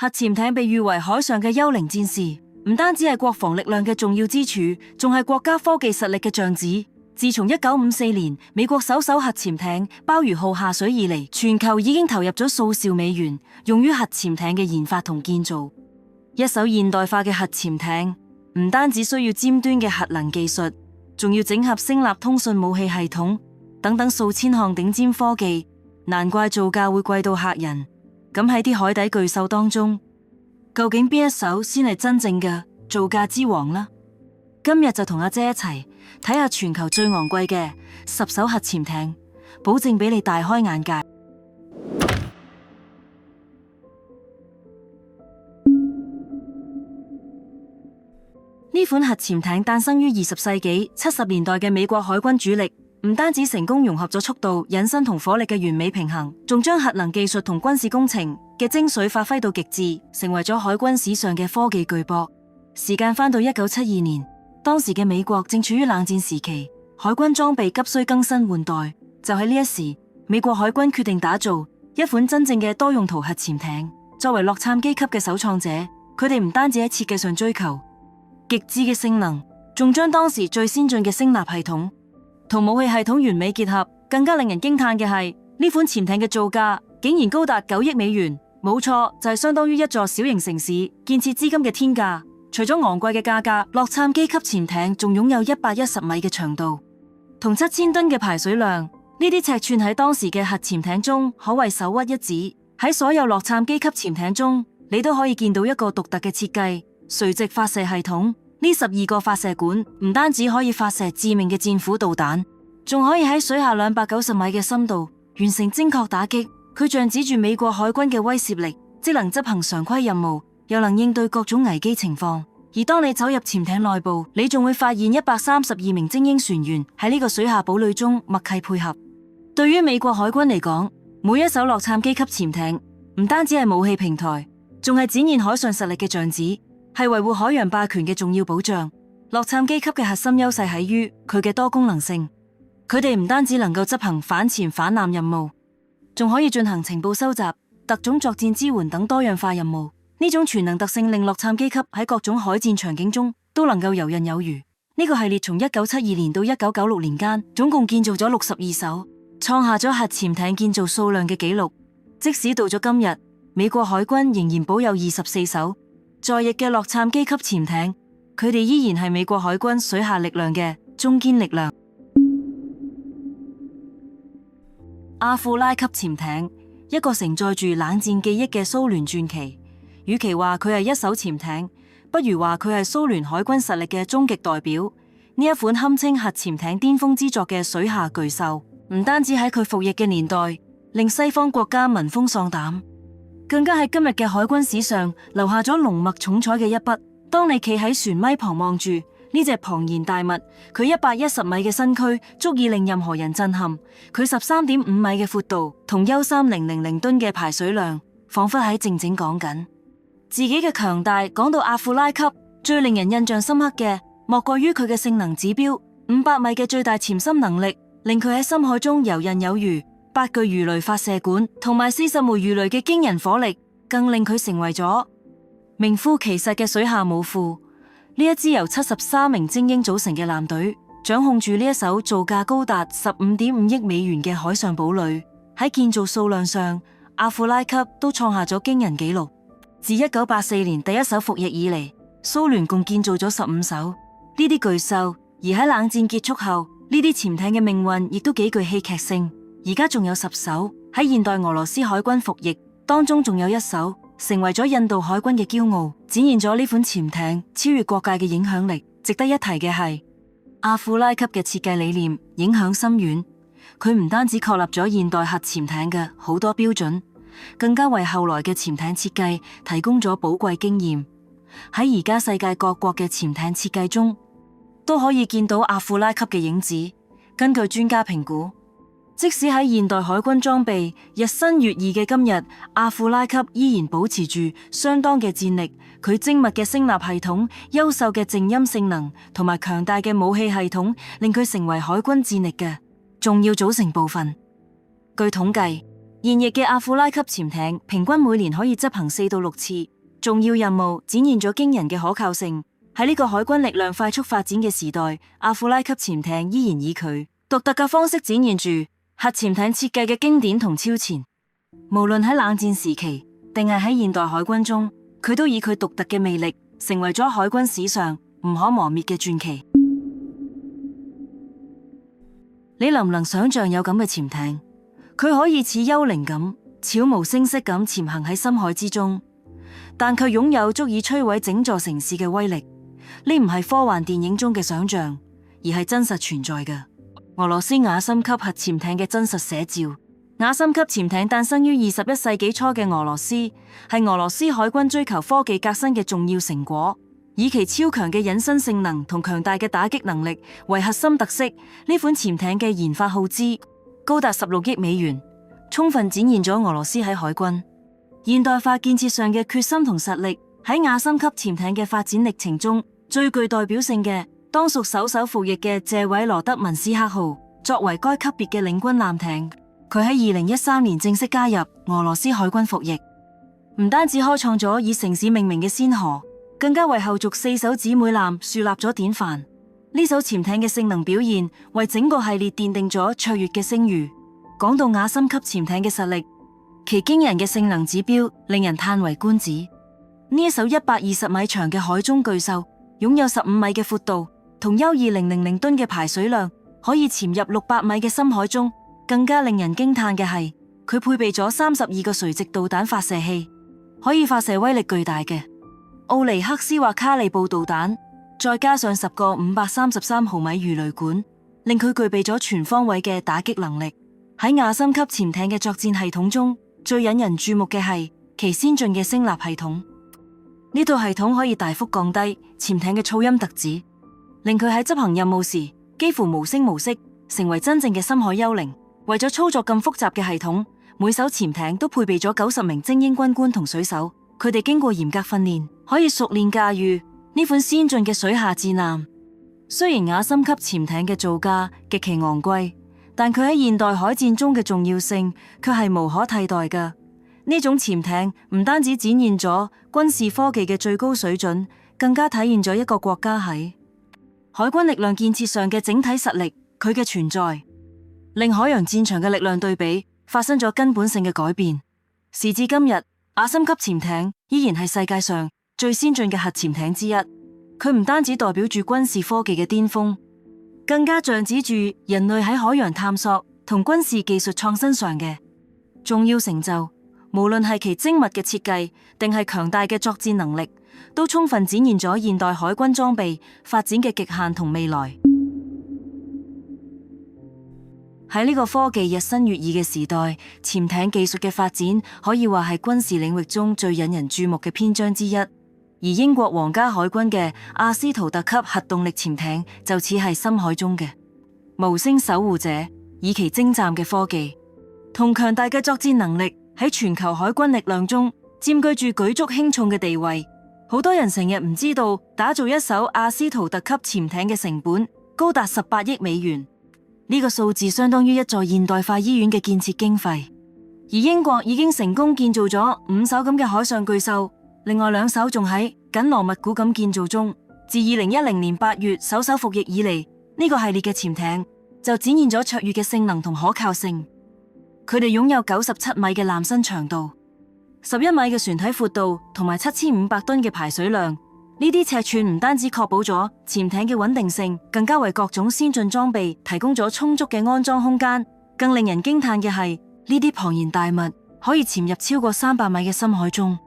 核潛艇被譽為海上嘅幽靈戰士，唔單止係國防力量嘅重要支柱，仲係國家科技實力嘅象徵。自從1954年美國首艘核潛艇鮑魚號下水以嚟，全球已經投入咗數兆美元，用於核潛艇嘅研發同建造。一艘現代化嘅核潛艇，唔單止需要尖端嘅核能技術，仲要整合聲納通訊武器系統等等數千項頂尖科技，難怪造價會貴到嚇人。咁喺啲海底巨獸當中，究竟邊一艘先係真正嘅造價之王呢？今日就同阿姐一齊睇下全球最昂貴嘅10艘核潛艇，保證俾你大開眼界。呢款核潛艇誕生於20世紀70年代嘅美國海軍主力，唔單止成功融合咗速度、引伸同火力嘅完美平衡，仲將核能技術同軍事工程嘅精髓發揮到極致，成為咗海軍史上嘅科技巨擘。時間翻到1972年。當時嘅美國正處於冷戰時期，海軍裝備急需更新換代。就喺呢一時，美國海軍決定打造一款真正嘅多用途核潛艇。作為洛杉磯級嘅首創者，佢哋唔單止喺設計上追求極致嘅性能，仲將當時最先進嘅聲納系統同武器系統完美結合。更加令人驚嘆嘅係，呢款潛艇嘅造價竟然高達9億美元，冇錯，就係相當於一座小型城市建設資金嘅天價。除咗昂貴嘅價格，洛杉磯級潛艇仲擁有110米嘅長度，同7000噸嘅排水量。呢啲尺寸喺當時嘅核潛艇中可謂首屈一指。喺所有洛杉磯級潛艇中，你都可以見到一個獨特嘅設計——垂直發射系統。呢12個發射管唔單止可以發射致命嘅戰斧導彈，仲可以喺水下290米嘅深度完成精確打擊。佢象指住美國海軍嘅威懾力，即能執行常規任務，又能應對各種危機情況。而當你走入潛艇內部，你仲會發現132名精英船員喺呢個水下堡壘中默契配合。對於美國海軍嚟講，每一艘洛杉磯級潛艇唔單止係武器平台，仲係展現海上實力嘅象徵，係維護海洋霸權嘅重要保障。洛杉磯級嘅核心優勢喺於佢嘅多功能性，佢哋唔單止能夠執行反潛反艦任務，仲可以進行情報收集、特種作戰支援等多樣化任務。呢種全能特性令洛杉磯級喺各種海戰場景中都能夠游刃有餘。呢個系列從1972年到1996年間，總共建造咗62艘，創下咗核潛艇建造數量嘅紀錄。即使到咗今日，美國海軍仍然保有24艘在役嘅洛杉磯級潛艇，佢哋依然係美國海軍水下力量嘅中堅力量。阿庫拉級潛艇，一個承載住冷戰記憶嘅蘇聯傳奇。與其話佢係一艘潛艇，不如話佢係蘇聯海軍實力嘅終極代表。呢一款堪稱核潛艇巔峰之作嘅水下巨獸，唔單止喺佢服役嘅年代令西方國家聞風喪膽，更加喺今日嘅海軍史上留下咗濃墨重彩嘅一筆。當你企喺船尾旁望住呢隻龐然大物，佢110米嘅身軀足以令任何人震撼。佢13.5米嘅闊度同休3000噸嘅排水量，仿佛喺靜靜講緊自己嘅強大。講到阿庫拉級，最令人印象深刻嘅，莫過於佢嘅性能指標：500米嘅最大潛深能力，令佢喺深海中游刃有餘；8具魚雷發射管，同埋40枚魚雷嘅驚人火力，更令佢成為咗名副其實嘅水下武庫。呢一支由73名精英組成嘅艦隊，掌控住呢一艘造價高達15.5億美元嘅海上堡壘。喺建造數量上，阿庫拉級都創下咗驚人紀錄。自1984年第一艘服役以嚟，蘇聯共建造咗15艘呢啲巨獸。而喺冷戰結束後，呢啲潛艇嘅命運亦都幾具戲劇性。而家仲有10艘喺現代俄羅斯海軍服役，當中仲有1艘成為咗印度海軍嘅驕傲，展現咗呢款潛艇超越國界嘅影響力。值得一提嘅係，阿庫拉級嘅設計理念影響深遠，佢唔單止確立咗現代核潛艇嘅好多標準，更加為後來嘅潛艇設計提供咗寶貴經驗。喺而家世界各國嘅潛艇設計中，都可以見到阿庫拉級嘅影子。根據專家評估，即使喺現代海軍裝備日新月異嘅今日，阿庫拉級依然保持住相當嘅戰力。佢精密嘅聲納系統、優秀嘅靜音性能同埋強大嘅武器系統，令佢成為海軍戰力嘅重要組成部分。據統計，現役嘅阿庫拉級潛艇平均每年可以執行4到6次重要任務，展現咗驚人嘅可靠性。喺呢個海軍力量快速發展嘅時代，阿庫拉級潛艇依然以佢獨特嘅方式展現住核潛艇設計嘅經典同超前。無論喺冷戰時期定係喺現代海軍中，佢都以佢獨特嘅魅力成為咗海軍史上唔可磨滅嘅傳奇。你能唔能想象有咁嘅潛艇？佢可以似幽靈咁悄無聲息咁潛行喺深海之中，但卻擁有足以摧毀整座城市嘅威力。呢唔係科幻電影中嘅想象，而係真實存在嘅俄羅斯雅森級核潛艇嘅真實寫照。雅森級潛艇誕生於21世紀初嘅俄羅斯，係俄羅斯海軍追求科技革新嘅重要成果。以其超強嘅隱身性能同強大嘅打擊能力為核心特色，呢款潛艇嘅研發耗資高達16億美元，充分展現咗俄羅斯喺海軍現代化建設上嘅決心同實力。喺雅森級潛艇嘅發展歷程中，最具代表性嘅當屬首艘服役嘅謝韋羅德文斯克號，作為該級別嘅領軍艦艇，佢喺2013年正式加入俄羅斯海軍服役，唔單止開創咗以城市命名嘅先河，更加為後續4艘姊妹艦樹立咗典範。呢艘潛艇嘅性能表現為整個系列奠定咗卓越嘅聲譽。講到雅森級潛艇嘅實力，其驚人嘅性能指標令人嘆為觀止。呢一艘120米長嘅海中巨獸，擁有15米嘅闊度同優2000噸嘅排水量，可以潛入600米嘅深海中。更加令人驚嘆嘅係，佢配備咗32個垂直導彈發射器，可以發射威力巨大嘅奧尼克斯或卡利布導彈，再加上10個533毫米魚雷管，令佢具備咗全方位嘅打擊能力。喺雅森級潛艇嘅作戰系統中，最引人注目嘅係其先進嘅聲納系統。呢套系統可以大幅降低潛艇嘅噪音特質，令佢喺執行任務時幾乎無聲無息，成為真正嘅深海幽靈。為咗操作咁複雜嘅系統，每艘潛艇都配備咗90名精英軍官同水手，佢哋經過嚴格訓練，可以熟練駕馭呢款先進嘅水下戰艦。雖然雅森級潛艇嘅造價極其昂貴，但佢喺現代海戰中嘅重要性卻係無可替代嘅。呢種潛艇唔單止展現咗軍事科技嘅最高水準，更加體現咗一個國家喺海軍力量建設上嘅整體實力。佢嘅存在令海洋戰場嘅力量對比發生咗根本性嘅改變。時至今日，雅森級潛艇依然係世界上最先進嘅核潛艇之一。佢唔單止代表住軍事科技嘅巔峰，更加象指住人類喺海洋探索同軍事技術創新上嘅重要成就。無論係其精密嘅設計，定係強大嘅作戰能力，都充分展現咗現代海軍裝備發展嘅極限同未來。喺呢個科技日新月異嘅時代，潛艇技術嘅發展可以話係軍事領域中最引人注目嘅篇章之一。而英國皇家海軍嘅阿斯圖特級核動力潛艇就似係深海中嘅無聲守護者，以其精湛嘅科技同強大嘅作戰能力，喺全球海軍力量中佔據住舉足輕重嘅地位。好多人成日唔知道，打造一艘阿斯圖特級潛艇嘅成本高達18億美元。呢個數字相當於一座現代化醫院嘅建設經費。而英國已經成功建造咗5艘咁嘅海上巨獸，另外2艘仲喺緊鑼密鼓咁建造中。自2010年8月首艘服役以嚟，呢個系列嘅潛艇就展現咗卓越嘅性能同可靠性。佢哋擁有97米嘅艦身長度、11米嘅船體闊度同埋7500噸嘅排水量。呢啲尺寸唔單止確保咗潛艇嘅穩定性，更加為各種先進裝備提供咗充足嘅安裝空間。更令人驚嘆嘅係，呢啲龐然大物可以潛入超過300米嘅深海中，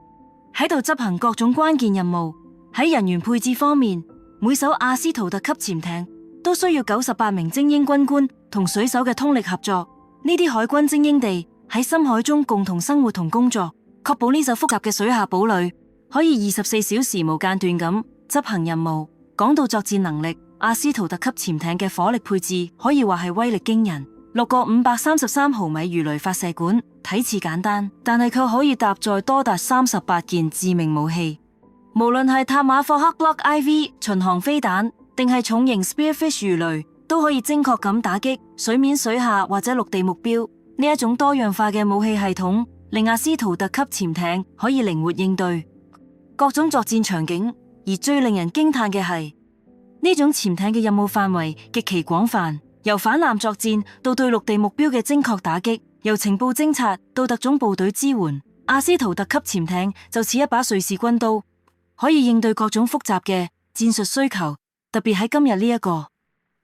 喺度執行各種關鍵任務。喺人員配置方面，每艘阿斯圖特級潛艇都需要98名精英軍官同水手嘅通力合作。呢啲海軍精英地喺深海中共同生活同工作，確保呢艘複雜嘅水下堡壘可以24小時無間斷咁執行任務。講到作戰能力，阿斯圖特級潛艇嘅火力配置可以話係威力驚人。6個533毫米魚雷發射管睇似簡單，但係卻可以搭載多達38件致命武器。無論係塔馬霍克 Block IV 巡航飛彈，定係重型 Spearfish 魚雷，都可以精確咁打擊水面、水下或者陸地目標。呢一種多樣化嘅武器系統，令阿斯圖特級潛艇可以靈活應對各種作戰場景。而最令人驚嘆嘅係，呢種潛艇嘅任務範圍極其廣泛，由反艦作戰到對陸地目標嘅精確打擊，由情報偵察到特種部隊支援。阿斯圖特級潛艇就似一把瑞士軍刀，可以應對各種複雜嘅戰術需求。特別喺今日呢一個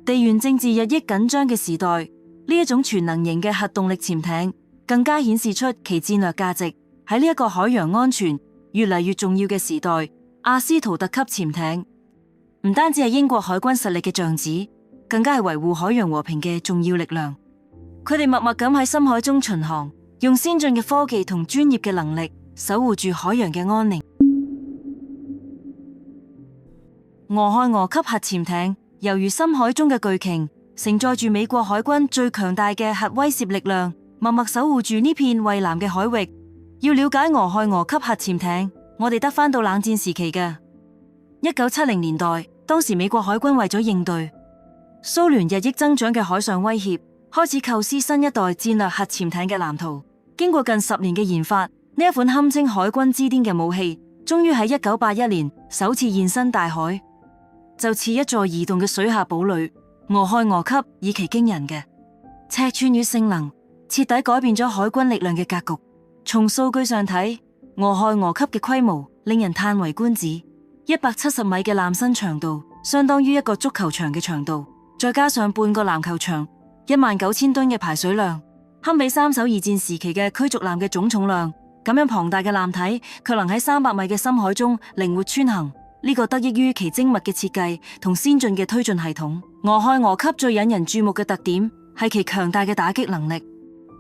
地緣政治日益緊張嘅時代，呢一種全能型嘅核動力潛艇更加顯示出其戰略價值。喺呢一個海洋安全越嚟越重要嘅時代，阿斯圖特級潛艇唔單止係英國海軍實力嘅象徵，更加係維護海洋和平嘅重要力量。佢哋默默咁喺深海中巡航，用先進嘅科技同專業嘅能力守護住海洋嘅安寧。俄亥俄級核潛艇猶如深海中嘅巨鯨，承載住美國海軍最強大嘅核威懾力量，默默守護住呢片蔚藍嘅海域。要了解俄亥俄級核潛艇，我哋得返到冷戰時期嘅1970年代，當時美國海軍為咗應對蘇聯日益增長嘅海上威脅，開始構思新一代戰略核潛艇嘅藍圖。經過近10年嘅研發，呢一款堪稱海軍之巔嘅武器，終於喺1981年首次現身大海。就似一座移動嘅水下堡壘，俄亥俄級以其驚人嘅尺寸與性能，徹底改變咗海軍力量嘅格局。從數據上睇，俄亥俄級嘅規模令人嘆為觀止。170米嘅艦身長度，相當於一個足球場嘅長度，再加上半個籃球場，19000噸嘅排水量，堪比3艘二戰時期嘅驅逐艦嘅總重量。咁樣龐大嘅艦體，卻能喺300米嘅深海中靈活穿行。呢個得益於其精密嘅設計同先進嘅推進系統。俄亥俄級最引人注目嘅特點係其強大嘅打擊能力。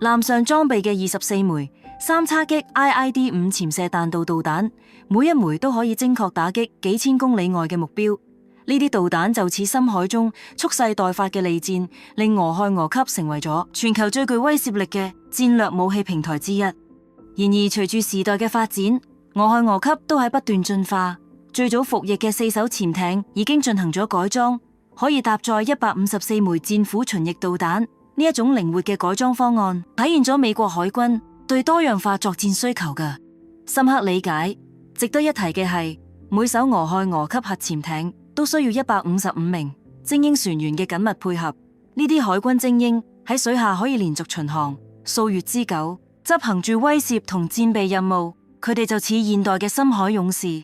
艦上裝備嘅24枚3叉戟 IID-5潛射彈道導彈，每一枚都可以精確打擊幾千公里外嘅目標。呢啲導彈就似深海中蓄勢待發嘅利箭，令俄亥俄級成為咗全球最具威懾力嘅戰略武器平台之一。然而，隨住時代嘅發展，俄亥俄級都喺不斷進化。最早服役嘅4艘潛艇已經進行咗改裝，可以搭載154枚戰斧巡弋導彈。呢一種靈活嘅改裝方案，體現咗美國海軍對多樣化作戰需求嘅深刻理解。值得一提嘅係，每艘俄亥俄級核潛艇都需要155名精英船員嘅緊密配合。呢啲海軍精英喺水下可以連續巡航數月之久，執行住威懾同戰備任務。佢哋就似現代嘅深海勇士，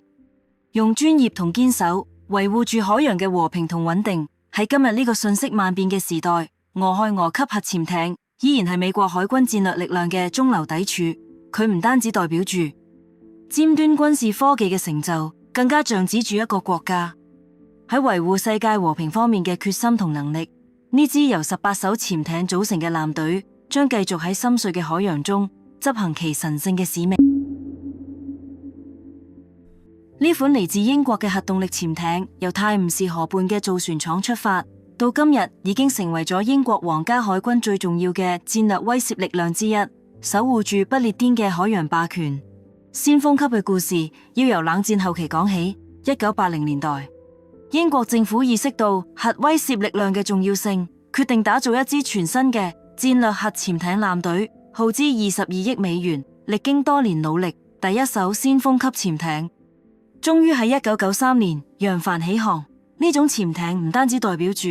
用專業同堅守維護住海洋嘅和平同穩定。喺今日呢個瞬息萬變嘅時代，俄亥俄級核潛艇依然係美國海軍戰略力量嘅中流砥柱。佢唔單止代表住尖端軍事科技嘅成就，更加象指住一個國家喺維護世界和平方面嘅決心同能力。呢支由18艘潛艇組成嘅艦隊，將繼續喺深邃嘅海洋中執行其神聖嘅使命。呢款嚟自英國嘅核動力潛艇，由泰晤士河畔嘅造船廠出發，到今日已經成為咗英國皇家海軍最重要嘅戰略威懾力量之一，守護住不列顛嘅海洋霸權。先鋒級嘅故事要由冷戰後期講起。1980年代，英國政府意識到核威懾力量嘅重要性，決定打造一支全新嘅戰略核潛艇艦隊，耗資22億美元，歷經多年努力，第一艘先鋒級潛艇終於喺1993年揚帆起航。呢種潛艇唔單止代表住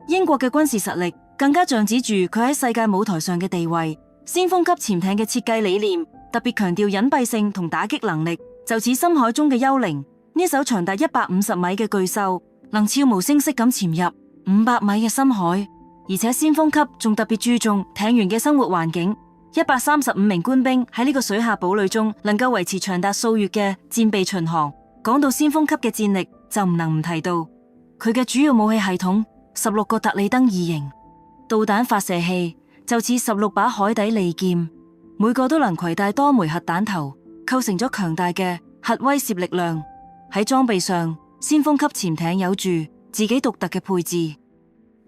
英國嘅軍事實力，更加象指住佢喺世界舞台上嘅地位。先鋒級潛艇嘅設計理念特別強調隱蔽性同打擊能力，就似深海中嘅幽靈。呢艘長達150米嘅巨獸，能悄無聲息咁潛入500米嘅深海，而且先鋒級仲特別注重艇員嘅生活環境。135名官兵喺呢個水下堡壘中，能夠維持長達數月嘅戰備巡航。講到先鋒級嘅戰力，就唔能唔提到佢嘅主要武器系統：16個特里登2型導彈發射器，就似16把海底利劍，每個都能攜帶多枚核彈頭，構成咗強大嘅核威懾力量。喺裝備上，先鋒級潛艇有住自己獨特嘅配置。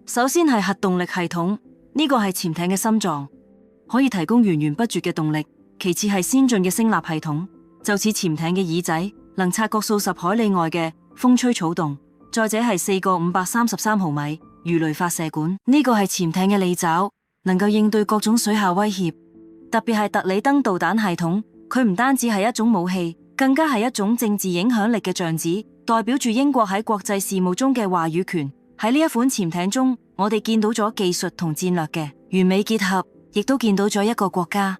首先係核動力系統，呢個係潛艇嘅心臟，可以提供源源不絕嘅動力。其次係先進嘅聲納系統，就似潛艇嘅耳仔，能察覺數十海里外嘅風吹草動。再者係4個533毫米魚雷發射管，呢個係潛艇嘅利爪，能夠應對各種水下威脅。特別係特里登導彈系統，佢唔單止係一種武器，更加係一種政治影響力嘅象徵，代表住英國喺國際事務中嘅話語權。喺呢一款潛艇中，我哋見到咗技術同戰略嘅完美結合，亦都見到咗一個國家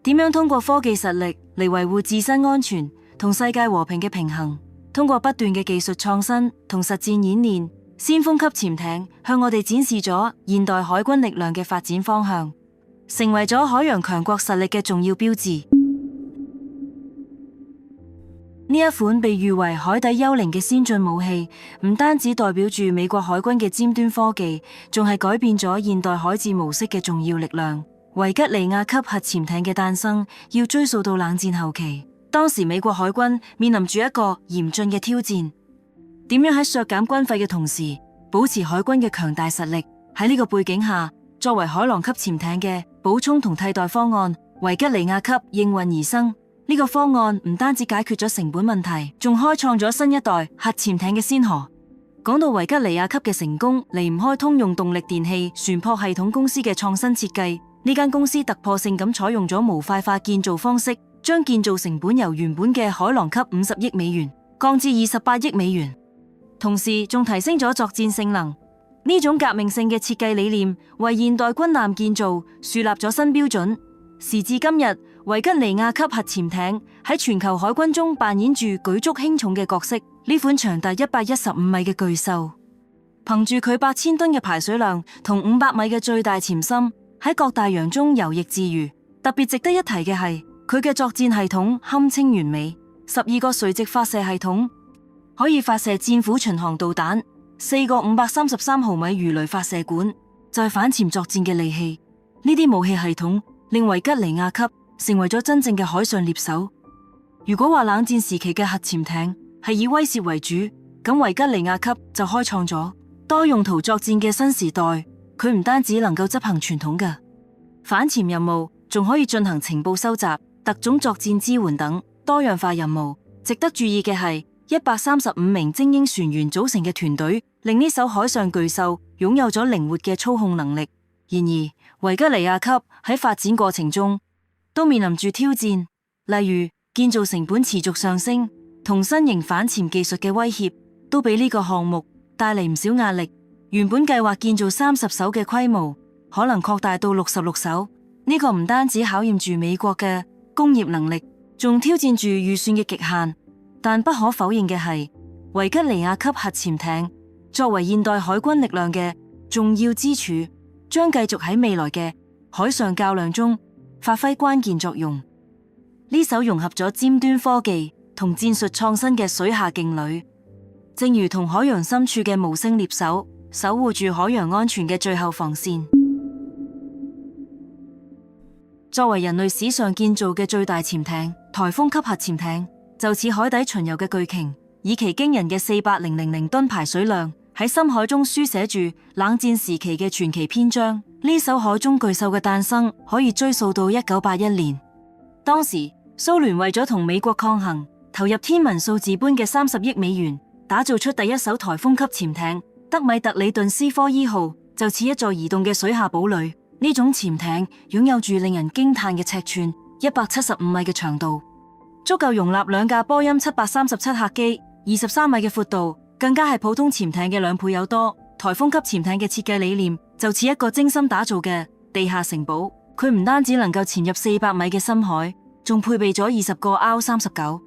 點樣通過科技實力嚟維護自身安全同世界和平嘅平衡。通過不斷嘅技術創新同實戰演練，先鋒級潛艇向我哋展示咗現代海軍力量嘅發展方向，成為咗海洋強國實力嘅重要標誌。呢一款被譽為海底幽靈嘅先進武器，唔單止代表住美國海軍嘅尖端科技，仲係改變咗現代海戰模式嘅重要力量。維吉尼亞級核潛艇嘅誕生要追溯到冷戰後期，當時美國海軍面臨住一個嚴峻嘅挑戰，點樣喺削減軍費嘅同時保持海軍嘅強大實力。喺呢個背景下，作為海狼級潛艇嘅補充同替代方案，維吉尼亞級應運而生。呢個方案唔單止解決咗成本問題，仲開創咗新一代核潛艇嘅先河。講到維吉尼亞級嘅成功，離唔開通用動力電氣船舶系統公司嘅創新設計。呢間公司突破性咁採用咗模塊化建造方式，將建造成本由原本嘅海狼級50億美元降至28億美元，同時仲提升咗作戰性能。呢種革命性嘅設計理念為現代軍艦建造樹立咗新標準。時至今日，維吉尼亞級核潛艇喺全球海軍中扮演住舉足輕重嘅角色。呢款長達115米嘅巨獸，憑住佢8000噸嘅排水量同500米嘅最大潛深，喺各大洋中游弋自如。特別值得一提嘅係，佢嘅作戰系統堪稱完美，12個垂直發射系統可以發射戰斧巡航導彈，4個533毫米魚雷發射管就係反潛作戰嘅利器。呢啲武器系統令維吉尼亞級成為咗真正嘅海上獵手。如果話冷戰時期嘅核潛艇係以威懾為主，咁維吉尼亞級就開創咗多用途作戰嘅新時代。佢唔單止能夠執行傳統嘅反潛任務，仲可以進行情報收集、特種作戰支援等多樣化任務。值得注意嘅係，135名精英船員組成嘅團隊，令呢艘海上巨獸擁有咗靈活嘅操控能力。然而，維吉尼亞級喺發展過程中都面臨住挑戰，例如建造成本持續上升同新型反潛技術嘅威脅，都俾呢個項目帶嚟唔少壓力。原本計劃建造30艘嘅規模，可能擴大到66艘。呢個唔單止考驗住美國嘅工業能力，仲挑戰住預算嘅極限。但不可否認嘅係，維吉尼亞級核潛艇作為現代海軍力量嘅重要支柱，將繼續喺未來嘅海上較量中發揮關鍵作用。呢艘融合咗尖端科技同戰術創新嘅水下勁旅，正如同海洋深處嘅無聲獵手，守護住海洋安全嘅最後防線。作為人類史上建造嘅最大潛艇，颱風級核潛艇就似海底巡遊嘅巨鯨，以其驚人嘅400,000噸排水量，喺深海中書寫住冷戰時期嘅傳奇篇章。呢艘海中巨獸嘅誕生可以追溯到1981年，當時蘇聯為咗同美國抗衡，投入天文數字般嘅30億美元，打造出第一艘颱風級潛艇德米特里頓斯科伊號，就似一座移動嘅水下堡壘。呢種潛艇擁有住令人驚嘆嘅尺寸，175米嘅長度，足夠容納2架波音737客機，23米嘅闊度，更加係普通潛艇嘅2倍有多。颱風級潛艇嘅設計理念就似一個精心打造嘅地下城堡，佢唔單止能夠潛入400米嘅深海，仲配備咗20個 R39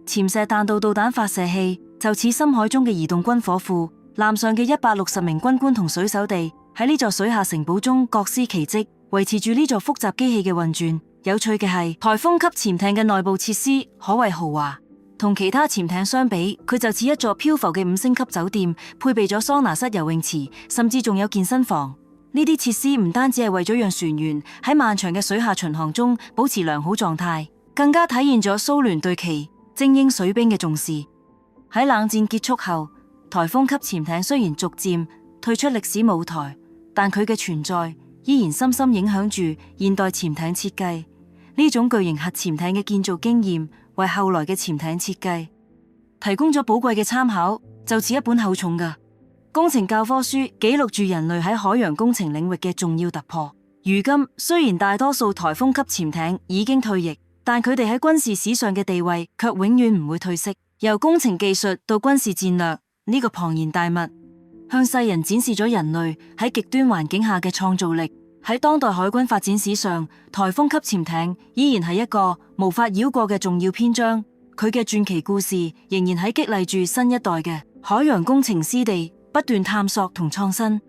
潛射彈道導彈發射器，就似深海中嘅移動軍火庫。艦上嘅160名軍官同水手地喺呢座水下城堡中各司其職，維持住呢座複雜機器嘅運轉。有趣嘅係，颱風級潛艇嘅內部設施可謂豪華。同其他潛艇相比，佢就似一座漂浮嘅5星級酒店，配備咗桑拿室、游泳池，甚至仲有健身房。呢啲設施唔單止係為咗讓船員喺漫長嘅水下巡航中保持良好狀態，更加體現咗蘇聯對其精英水兵嘅重視。喺冷戰結束後，颱風級潛艇雖然逐漸退出歷史舞台，但佢嘅存在依然深深影響住現代潛艇設計。呢種巨型核潛艇嘅建造經驗，為後來嘅潛艇設計提供咗寶貴嘅參考，就似一本厚重嘅工程教科書，記錄住人類喺海洋工程領域嘅重要突破。如今雖然大多數颱風級潛艇已經退役，但佢哋喺軍事史上嘅地位卻永遠唔會褪色。由工程技術到軍事戰略，呢個龐然大物向世人展示咗人類喺極端環境下嘅創造力。喺當代海軍發展史上，颱風級潛艇依然係一個無法繞過嘅重要篇章。佢嘅傳奇故事仍然喺激勵住新一代嘅海洋工程師哋不斷探索同創新。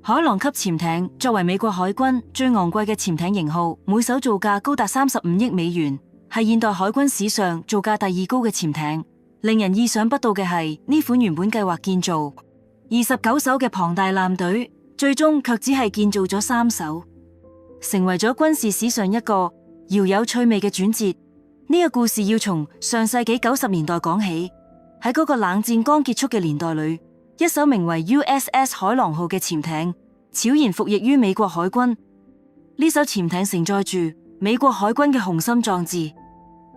海狼級潛艇作為美國海軍最昂貴嘅潛艇型號，每艘造價高達35億美元，係現代海軍史上造價第二高嘅潛艇。令人意想不到嘅係，呢款原本計劃建造29艘嘅龐大艦隊，最終卻只係建造咗3艘，成為咗軍事史上一個饒有趣味嘅轉折。呢個故事要從上世紀90年代講起。喺嗰個冷戰剛結束嘅年代裏，一艘名為 USS 海狼號嘅潛艇悄然服役於美國海軍。呢艘潛艇承載住美國海軍嘅雄心壯志，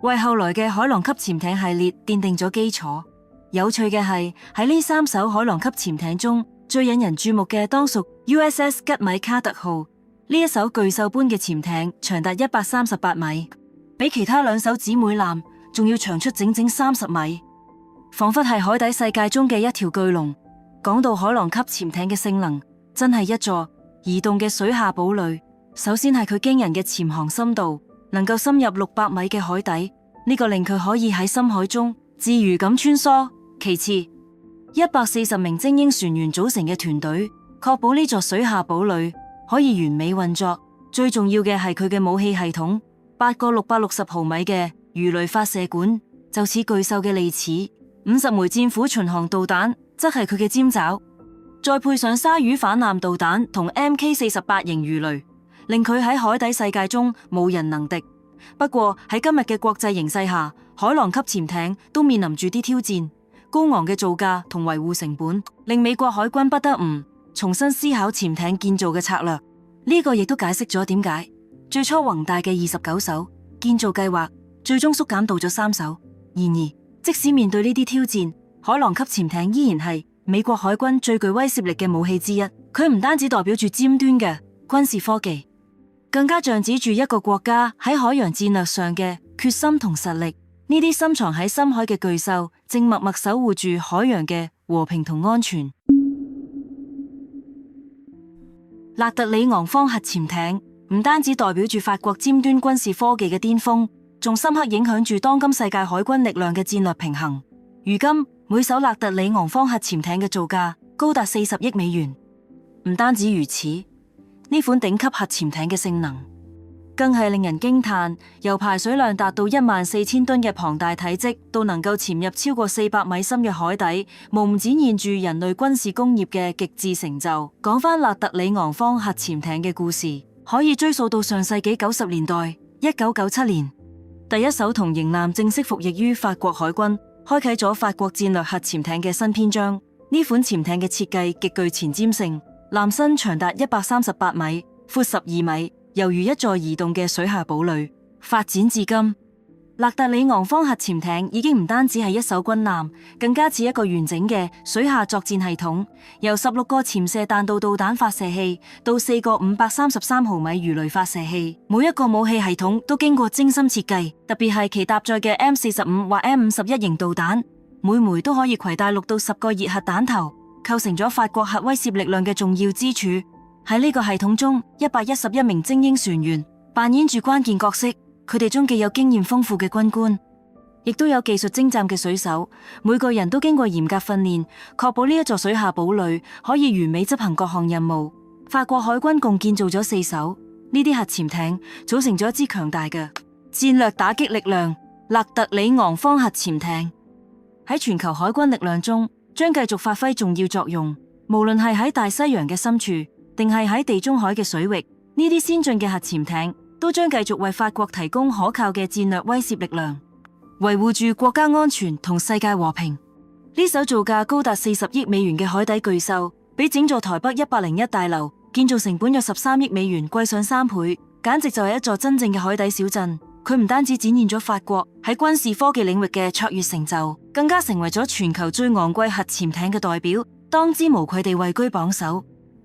為後來嘅海狼級潛艇系列奠定咗基礎。有趣嘅係，喺呢3艘海狼級潛艇中，最引人注目嘅當屬 USS 吉米卡特號。呢一艘巨獸般嘅潛艇長達138米，比其他2艘姊妹艦仲要長出整整30米，仿佛係海底世界中嘅一條巨龍。講到海狼級潛艇嘅性能，真係一座移動嘅水下堡壘。首先係佢驚人嘅潛航深度，能夠深入600米嘅海底，呢個令佢可以喺深海中自如咁穿梭。其次，140名精英船員組成嘅團隊，確保呢座水下堡壘可以完美運作。最重要嘅係佢嘅武器系統，8個660毫米嘅魚雷發射管，就似巨獸嘅利齒；50枚戰斧巡航導彈，則係佢嘅尖爪。再配上鯊魚反艦導彈同 MK48 型魚雷，令佢喺海底世界中無人能敵。不過喺今日嘅國際形勢下，海狼級潛艇都面臨住啲挑戰。高昂嘅造價同維護成本，令美國海軍不得唔重新思考潛艇建造嘅策略。呢個亦都解釋咗點解最初宏大嘅29艘建造計劃最終縮減到咗3艘。然而，即使面對呢啲挑戰，海狼級潛艇依然係美國海軍最具威懾力嘅武器之一。佢唔單止代表住尖端嘅軍事科技，更加象指住一個國家喺海洋戰略上嘅決心同實力。呢啲深藏喺深海嘅巨獸，正默默守護住海洋嘅和平同安全。勒特里昂方核潛艇唔單止代表住法國尖端軍事科技嘅巔峰，仲深刻影響住當今世界海軍力量嘅戰略平衡。如今，每艘勒特里昂方核潛艇嘅造價高達40億美元。唔單止如此，呢款頂級核潛艇嘅性能更係令人驚嘆，由排水量達到14000噸嘅龐大體積，到能夠潛入超過400米深嘅海底，無唔展現住人類軍事工業嘅極致成就。講返勒特里昂方核潛艇嘅故事，可以追溯到上世紀90年代。1997年，第一艘同型艦正式服役於法國海軍，開啟咗法國戰略核潛艇嘅新篇章。呢款潛艇嘅設計極具前瞻性，艦身長達138米，闊12米。猶如一座移動嘅水下堡壘。發展至今，勒特里昂方核潛艇已經唔單止係一艘軍艦，更加似一個完整嘅水下作戰系統。由16個潛射彈道導彈發射器到4個533毫米魚雷發射器，每一個武器系統都經過精心設計。特別係其搭載嘅 M45或 M51型導彈，每枚都可以攜帶6到10個熱核彈頭，構成咗法國核威懾力量嘅重要支柱。喺呢個系統中，111名精英船員扮演住關鍵角色。佢哋中既有經驗豐富嘅軍官，亦都有技術精湛嘅水手。每個人都經過嚴格訓練，確保呢一座水下堡壘可以完美執行各項任務。法國海軍共建造咗4艘呢啲核潛艇，組成咗一支強大嘅戰略打擊力量——勒特里昂方核潛艇。喺全球海軍力量中，將繼續發揮重要作用。無論係喺大西洋嘅深處，定係喺地中海嘅水域，呢啲先進嘅核潛艇都將繼續為法國提供可靠嘅戰略威懾力量，維護住國家安全同世界和平。呢艘造價高達40億美元嘅海底巨獸，比整座台北101大樓建造成本約13億美元貴上3倍，簡直就係一座真正嘅海底小鎮。佢唔單止展現咗法國喺軍事科技領域嘅卓越成就，更加成為咗全球最昂貴核潛艇嘅代表，當之無愧地位居榜首。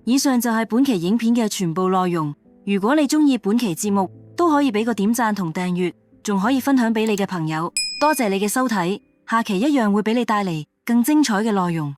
以上就係本期影片嘅全部內容。如果你鍾意本期節目，都可以俾個點讚同訂閱，仲可以分享俾你嘅朋友。多謝你嘅收睇，下期一樣會俾你帶嚟更精彩嘅內容。